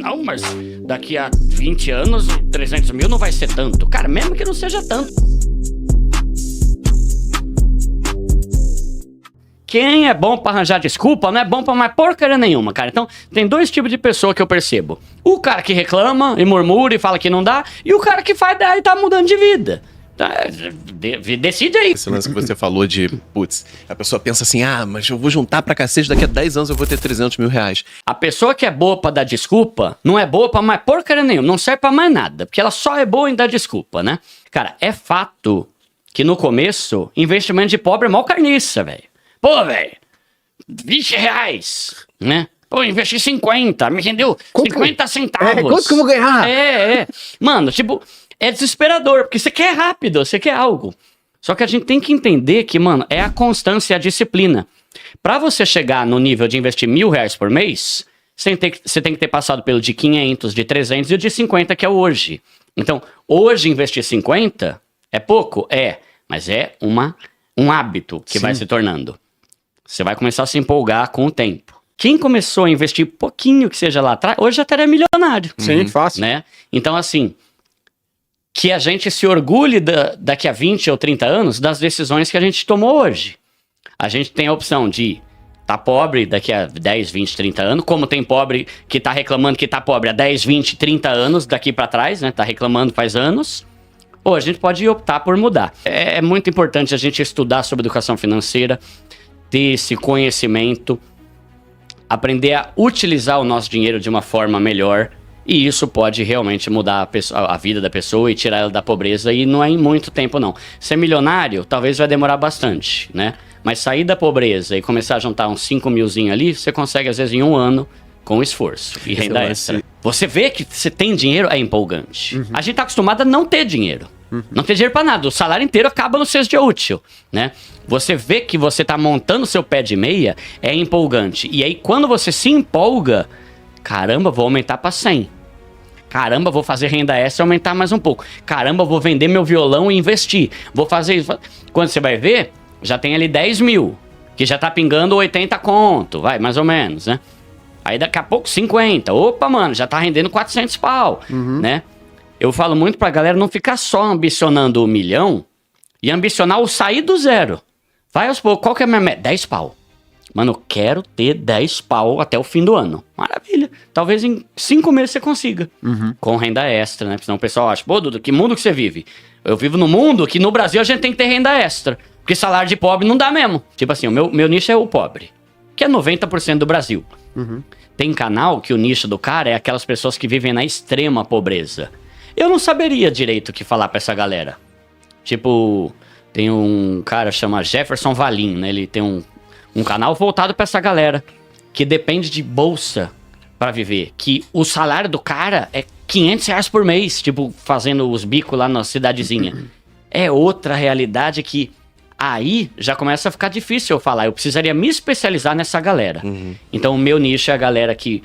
não, mas daqui a 20 anos, 300 mil não vai ser tanto. Cara, mesmo que não seja tanto. Quem é bom pra arranjar desculpa não é bom pra mais porcaria nenhuma, cara. Então, tem dois tipos de pessoa que eu percebo. O cara que reclama e murmura e fala que não dá, e o cara que faz daí e tá mudando de vida. Decide aí. Esse lance que você falou de, putz, a pessoa pensa assim, mas eu vou juntar pra cacete, daqui a 10 anos eu vou ter 300 mil reais. A pessoa que é boa pra dar desculpa, não é boa pra mais porcaria nenhuma, não serve pra mais nada, porque ela só é boa em dar desculpa, né? Cara, é fato que no começo, investimento de pobre é mó carniça, velho. Pô, velho, 20 reais, né? Pô, investi 50, me rendeu 50 centavos. Quanto que eu vou ganhar? Mano, tipo, é desesperador, porque você quer rápido, você quer algo. Só que a gente tem que entender que, mano, é a constância e a disciplina. Pra você chegar no nível de investir R$1.000 por mês, você tem que ter passado pelo de 500, de 300 e o de 50, que é hoje. Então, hoje investir 50 é pouco? Mas é um hábito que vai se tornando. Você vai começar a se empolgar com o tempo. Quem começou a investir pouquinho que seja lá atrás, hoje até é milionário. Sim, fácil. Né? Então, assim, que a gente se orgulhe daqui a 20 ou 30 anos das decisões que a gente tomou hoje. A gente tem a opção de tá pobre daqui a 10, 20, 30 anos, como tem pobre que tá reclamando que tá pobre há 10, 20, 30 anos daqui pra trás, né? Tá reclamando faz anos. Ou a gente pode optar por mudar. É muito importante a gente estudar sobre educação financeira, ter esse conhecimento, aprender a utilizar o nosso dinheiro de uma forma melhor, e isso pode realmente mudar a vida da pessoa e tirar ela da pobreza, e não é em muito tempo não. Ser milionário talvez vai demorar bastante, né? Mas sair da pobreza e começar a juntar uns 5 milzinho ali, você consegue às vezes em um ano com esforço e renda extra. Você vê que você tem dinheiro, é empolgante. A gente tá acostumado a não ter dinheiro. Não ter dinheiro pra nada, o salário inteiro acaba no sexto dia útil, né? Você vê que você tá montando seu pé de meia, é empolgante. E aí quando você se empolga, caramba, vou aumentar pra 100. Caramba, vou fazer renda extra e aumentar mais um pouco. Caramba, vou vender meu violão e investir. Vou fazer isso. Quando você vai ver, já tem ali 10 mil, que já tá pingando 80 conto, vai, mais ou menos, né? Aí daqui a pouco 50. Opa, mano, já tá rendendo 400 pau, né? Eu falo muito pra galera não ficar só ambicionando o 1 milhão e ambicionar o sair do zero. Vai aos poucos. Qual que é a minha meta? 10 pau. Mano, eu quero ter 10 pau até o fim do ano. Maravilha. Talvez em 5 meses você consiga. Com renda extra, né? Porque senão o pessoal acha, pô, Dudu, que mundo que você vive? Eu vivo no mundo que no Brasil a gente tem que ter renda extra. Porque salário de pobre não dá mesmo. Tipo assim, o meu nicho é o pobre, que é 90% do Brasil. Tem canal que o nicho do cara é aquelas pessoas que vivem na extrema pobreza. Eu não saberia direito o que falar pra essa galera. Tipo, tem um cara chama Jefferson Valim, né? Ele tem um canal voltado pra essa galera que depende de bolsa pra viver. Que o salário do cara é R$500 por mês, tipo, fazendo os bicos lá na cidadezinha. É outra realidade que aí já começa a ficar difícil eu falar. Eu precisaria me especializar nessa galera. Então o meu nicho é a galera que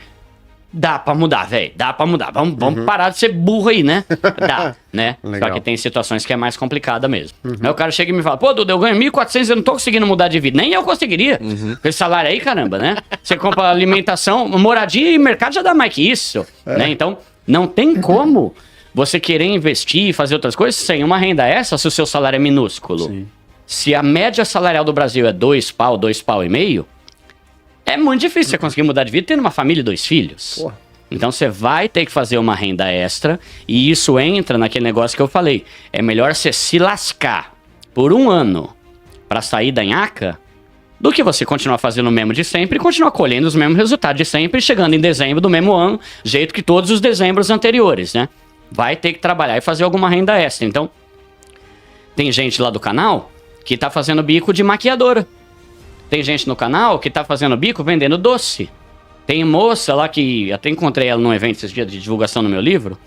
dá pra mudar, velho. Dá pra mudar. Vamos parar de ser burro aí, né? Dá, né? Legal. Só que tem situações que é mais complicada mesmo. Aí o cara chega e me fala, pô, Dudu, eu ganho 1.400 e eu não tô conseguindo mudar de vida. Nem eu conseguiria. Com esse salário aí, caramba, né? Você compra alimentação, moradia e mercado já dá mais que isso, né? Então, não tem como você querer investir e fazer outras coisas sem uma renda extra se o seu salário é minúsculo. Sim. Se a média salarial do Brasil é 2 pau e meio, é muito difícil você conseguir mudar de vida tendo uma família e 2 filhos. Porra. Então você vai ter que fazer uma renda extra e isso entra naquele negócio que eu falei. É melhor você se lascar por 1 ano pra sair da nhaca do que você continuar fazendo o mesmo de sempre e continuar colhendo os mesmos resultados de sempre e chegando em dezembro do mesmo ano, jeito que todos os dezembros anteriores, né? Vai ter que trabalhar e fazer alguma renda extra. Então, tem gente lá do canal que tá fazendo bico de maquiadora. Tem gente no canal que tá fazendo bico vendendo doce. Tem moça lá que, até encontrei ela num evento esses dias de divulgação no meu livro,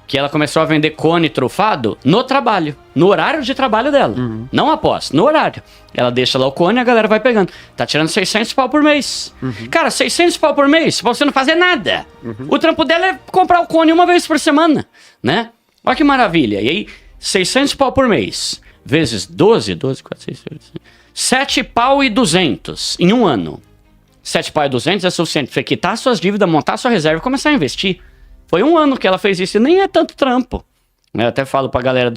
que ela começou a vender cone trufado no trabalho, no horário de trabalho dela. Não após, no horário. Ela deixa lá o cone e a galera vai pegando. Tá tirando 600 pau por mês. Cara, 600 pau por mês pra você não fazer nada. O trampo dela é comprar o cone uma vez por semana, né? Olha que maravilha. E aí, 600 pau por mês, vezes 12, 4, 6, 7 pau e 200 em 1 ano. 7 pau e 200 é suficiente pra você quitar suas dívidas, montar sua reserva e começar a investir. Foi um ano que ela fez isso e nem é tanto trampo. Eu até falo pra galera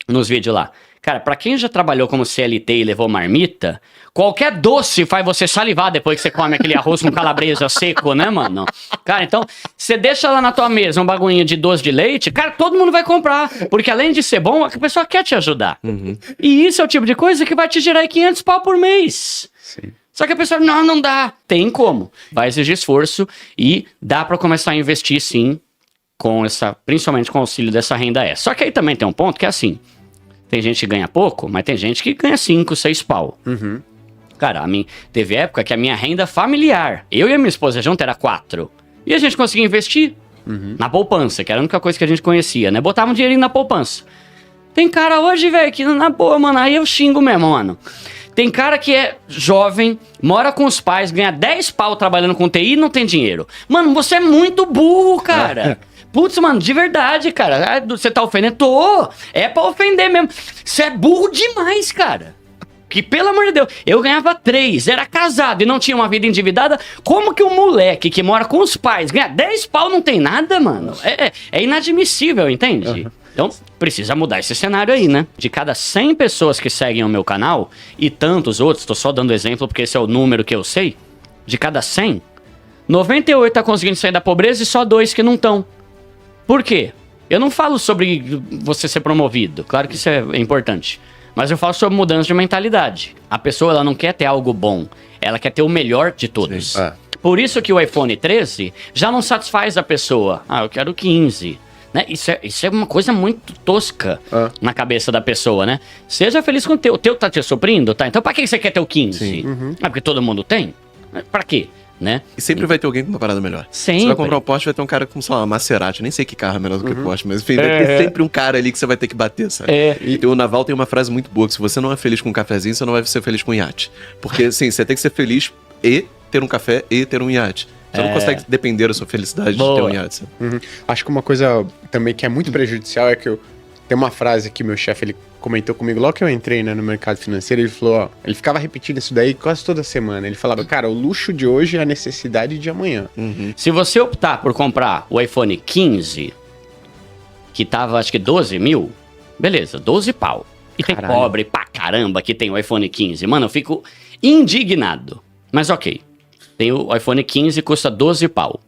nos vídeos lá. Cara, pra quem já trabalhou como CLT e levou marmita, qualquer doce faz você salivar depois que você come aquele arroz com calabresa seco, né, mano? Cara, então, você deixa lá na tua mesa um bagulhinho de doce de leite, cara, todo mundo vai comprar. Porque além de ser bom, a pessoa quer te ajudar. E isso é o tipo de coisa que vai te gerar 500 pau por mês. Sim. Só que a pessoa, não dá. Tem como. Vai exigir esforço e dá pra começar a investir, sim, principalmente com o auxílio dessa renda extra. Só que aí também tem um ponto que é assim, tem gente que ganha pouco, mas tem gente que ganha 5, 6 pau. Cara, teve época que a minha renda familiar, eu e a minha esposa junto, era 4. E a gente conseguia investir na poupança, que era a única coisa que a gente conhecia, né? Botava um dinheirinho na poupança. Tem cara hoje, velho, que na boa, mano, aí eu xingo mesmo, mano. Tem cara que é jovem, mora com os pais, ganha 10 pau trabalhando com TI e não tem dinheiro. Mano, você é muito burro, cara. Putz, mano, de verdade, cara. Você tá ofendendo? Tô. É pra ofender mesmo. Você é burro demais, cara. Que, pelo amor de Deus, eu ganhava 3, era casado e não tinha uma vida endividada. Como que um moleque que mora com os pais ganha 10 pau não tem nada, mano? É inadmissível, entende? Então, precisa mudar esse cenário aí, né? De cada 100 pessoas que seguem o meu canal, e tantos outros, tô só dando exemplo porque esse é o número que eu sei, de cada 100, 98 tá conseguindo sair da pobreza e só 2 que não estão. Por quê? Eu não falo sobre você ser promovido, claro que isso é importante, mas eu falo sobre mudança de mentalidade. A pessoa, ela não quer ter algo bom, ela quer ter o melhor de todos. Por isso que o iPhone 13 já não satisfaz a pessoa. Eu quero o 15. Né? Isso é uma coisa muito tosca na cabeça da pessoa, né? Seja feliz com o teu. O teu tá te suprindo, tá? Então pra que você quer ter o 15? Porque todo mundo tem? Pra quê? Né? E sempre vai ter alguém com uma parada melhor. Sempre. Você vai comprar um Porsche, vai ter um cara com, sei lá, uma Maserati. Nem sei que carro é melhor do que o Porsche, mas enfim, vai ter sempre um cara ali que você vai ter que bater, sabe? E o Naval tem uma frase muito boa, que se você não é feliz com um cafezinho, você não vai ser feliz com um iate. Porque, assim, você tem que ser feliz e ter um café e ter um iate. Você não consegue depender da sua felicidade de ter um iate. Acho que uma coisa também que é muito prejudicial é que tem uma frase que meu chefe, ele comentou comigo logo que eu entrei, né, no mercado financeiro. Ele falou, ele ficava repetindo isso daí quase toda semana. Ele falava, cara, o luxo de hoje é a necessidade de amanhã. Se você optar por comprar o iPhone 15, que tava acho que 12 mil, beleza, 12 pau. E tem pobre pra caramba que tem o iPhone 15. Mano, eu fico indignado. Mas ok. Tem o iPhone 15, custa 12 pau.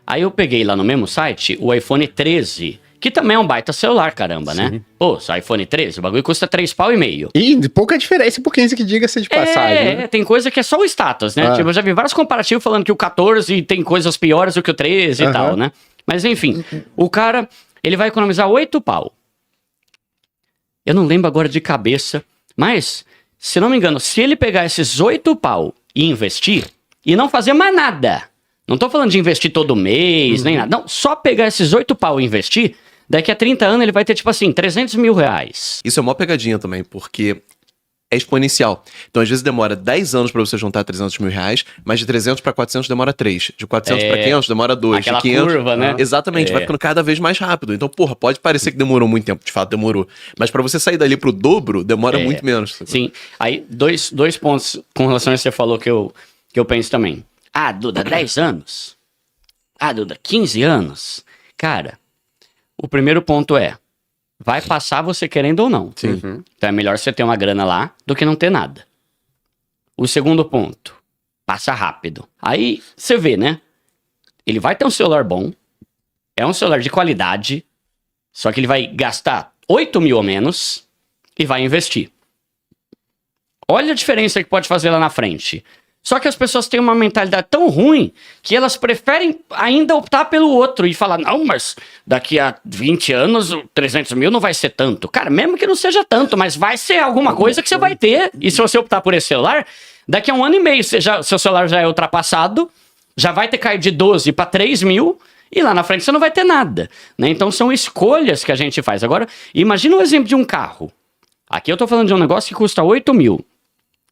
Aí eu peguei lá no mesmo site o iPhone 13, que também é um baita celular, caramba, né? Pô, o iPhone 13, o bagulho custa 3 pau e meio. E pouca diferença pro 15 que diga-se de passagem. Né? Tem coisa que é só o status, né? Tipo, eu já vi vários comparativos falando que o 14 tem coisas piores do que o 13 e tal, né? Mas enfim, o cara, ele vai economizar 8 pau. Eu não lembro agora de cabeça, mas, se não me engano, se ele pegar esses 8 pau e investir, e não fazer mais nada. Não tô falando de investir todo mês, nem nada. Não, só pegar esses 8 pau e investir, daqui a 30 anos ele vai ter, tipo assim, 300 mil reais. Isso é uma pegadinha também, porque é exponencial. Então, às vezes, demora 10 anos pra você juntar 300 mil reais, mas de 300 pra 400 demora 3. De 400 pra 500 demora 2. Aquela de 500, curva, né? Exatamente, vai ficando cada vez mais rápido. Então, porra, pode parecer que demorou muito tempo, de fato demorou. Mas pra você sair dali pro dobro, demora muito menos. Sim, aí dois pontos com relação a isso que você falou que eu penso também. Duda, 10 anos? Duda, 15 anos? Cara, o primeiro ponto é, vai passar você querendo ou não. Sim. Então é melhor você ter uma grana lá do que não ter nada. O segundo ponto, passa rápido. Aí você vê, né? Ele vai ter um celular bom, é um celular de qualidade, só que ele vai gastar 8 mil ou menos e vai investir. Olha a diferença que pode fazer lá na frente. Só que as pessoas têm uma mentalidade tão ruim que elas preferem ainda optar pelo outro e falar, não, mas daqui a 20 anos, 300 mil não vai ser tanto. Cara, mesmo que não seja tanto, mas vai ser alguma coisa que você vai ter. E se você optar por esse celular, daqui a 1 ano e meio, seu celular já é ultrapassado, já vai ter caído de 12 para 3 mil e lá na frente você não vai ter nada. Né? Então são escolhas que a gente faz. Agora, imagina o exemplo de um carro. Aqui eu tô falando de um negócio que custa 8 mil.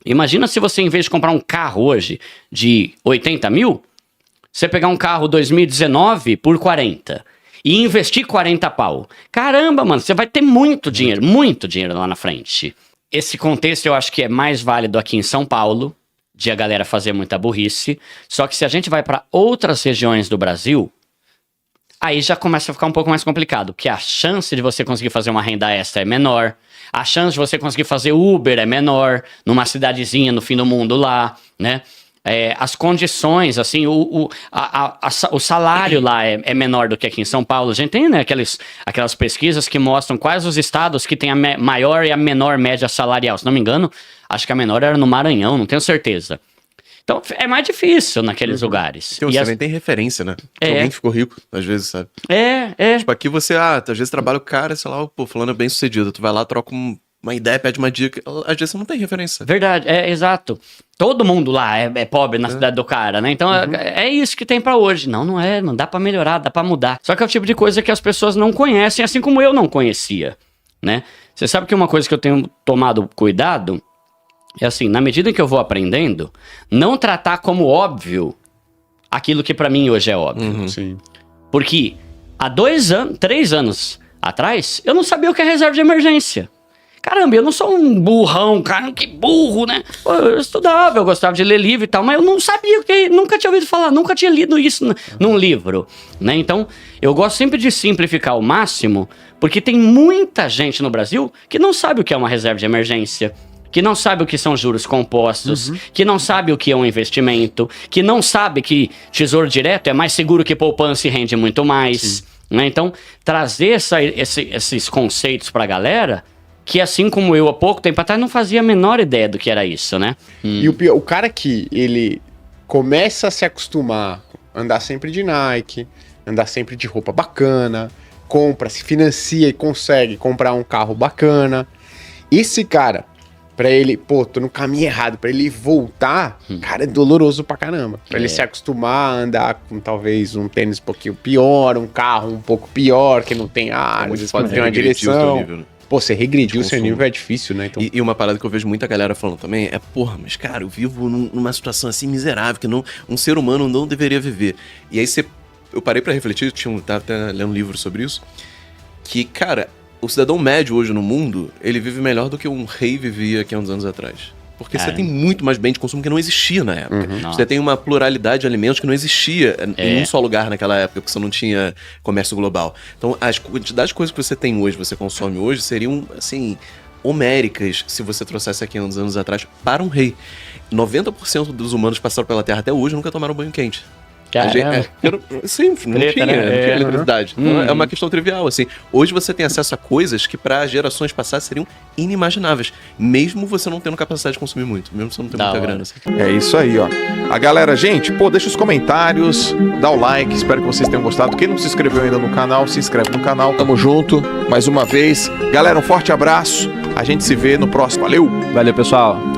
Imagina se você, em vez de comprar um carro hoje de 80 mil, você pegar um carro 2019 por 40 e investir 40 pau. Caramba, mano, você vai ter muito dinheiro lá na frente. Esse contexto eu acho que é mais válido aqui em São Paulo, de a galera fazer muita burrice. Só que se a gente vai para outras regiões do Brasil, aí já começa a ficar um pouco mais complicado, porque a chance de você conseguir fazer uma renda extra é menor, a chance de você conseguir fazer Uber é menor, numa cidadezinha no fim do mundo lá, né? As condições, assim, o salário lá é menor do que aqui em São Paulo. A gente tem, né, aquelas pesquisas que mostram quais os estados que têm a maior e a menor média salarial. Se não me engano, acho que a menor era no Maranhão, não tenho certeza. Então, é mais difícil naqueles lugares. Então, você nem tem referência, né? Alguém ficou rico, às vezes, sabe? Tipo, aqui você, às vezes trabalha com o cara, sei lá, pô, fulano é bem sucedido. Tu vai lá, troca uma ideia, pede uma dica. Às vezes você não tem referência. Verdade, exato. Todo mundo lá é pobre na cidade do cara, né? Então, é isso que tem pra hoje. Não é, não dá pra melhorar, dá pra mudar. Só que é o tipo de coisa que as pessoas não conhecem, assim como eu não conhecia, né? Você sabe que uma coisa que eu tenho tomado cuidado é assim, na medida em que eu vou aprendendo, não tratar como óbvio aquilo que pra mim hoje é óbvio. Sim. Porque há 3 anos atrás, eu não sabia o que é reserva de emergência. Caramba, eu não sou um burrão, cara, que burro, né? Eu estudava, eu gostava de ler livro e tal, mas eu não sabia o que, nunca tinha ouvido falar, nunca tinha lido isso num livro, né? Então, eu gosto sempre de simplificar ao máximo, porque tem muita gente no Brasil que não sabe o que é uma reserva de emergência, que não sabe o que são juros compostos, que não sabe o que é um investimento, que não sabe que tesouro direto é mais seguro que poupança e rende muito mais, né? Então, trazer esses conceitos pra galera, que assim como eu há pouco tempo atrás não fazia a menor ideia do que era isso, né? E o pior, o cara que ele começa a se acostumar a andar sempre de Nike, andar sempre de roupa bacana, se financia e consegue comprar um carro bacana, esse cara, pra ele, tô no caminho errado, pra ele voltar, cara, é doloroso pra caramba. Pra ele se acostumar a andar com talvez um tênis um pouquinho pior, um carro um pouco pior, que não tem ar, às vezes pode ter uma direção. Nível, né? Pô, você regredir o seu nível é difícil, né? Então... E uma parada que eu vejo muita galera falando também é, porra, mas cara, eu vivo numa situação assim miserável, que um ser humano não deveria viver. E aí eu parei pra refletir, tava até lendo um livro sobre isso, que, cara, o cidadão médio hoje no mundo, ele vive melhor do que um rei vivia aqui há uns anos atrás. Porque você tem muito mais bem de consumo que não existia na época. Você tem uma pluralidade de alimentos que não existia em um só lugar naquela época, porque você não tinha comércio global. Então, as quantidades de coisas que você tem hoje, você consome hoje, seriam, assim, homéricas se você trouxesse aqui uns anos atrás para um rei. 90% dos humanos que passaram pela Terra até hoje nunca tomaram banho quente. Simples, não tinha eletricidade. Então, é uma questão trivial, assim. Hoje você tem acesso a coisas que para gerações passadas seriam inimagináveis, mesmo você não tendo capacidade de consumir muito, mesmo você não tendo muita grana. Assim. É isso aí, ó. A galera, gente, deixa os comentários, dá o like, espero que vocês tenham gostado. Quem não se inscreveu ainda no canal, se inscreve no canal. Tamo junto, mais uma vez. Galera, um forte abraço. A gente se vê no próximo. Valeu! Valeu, pessoal!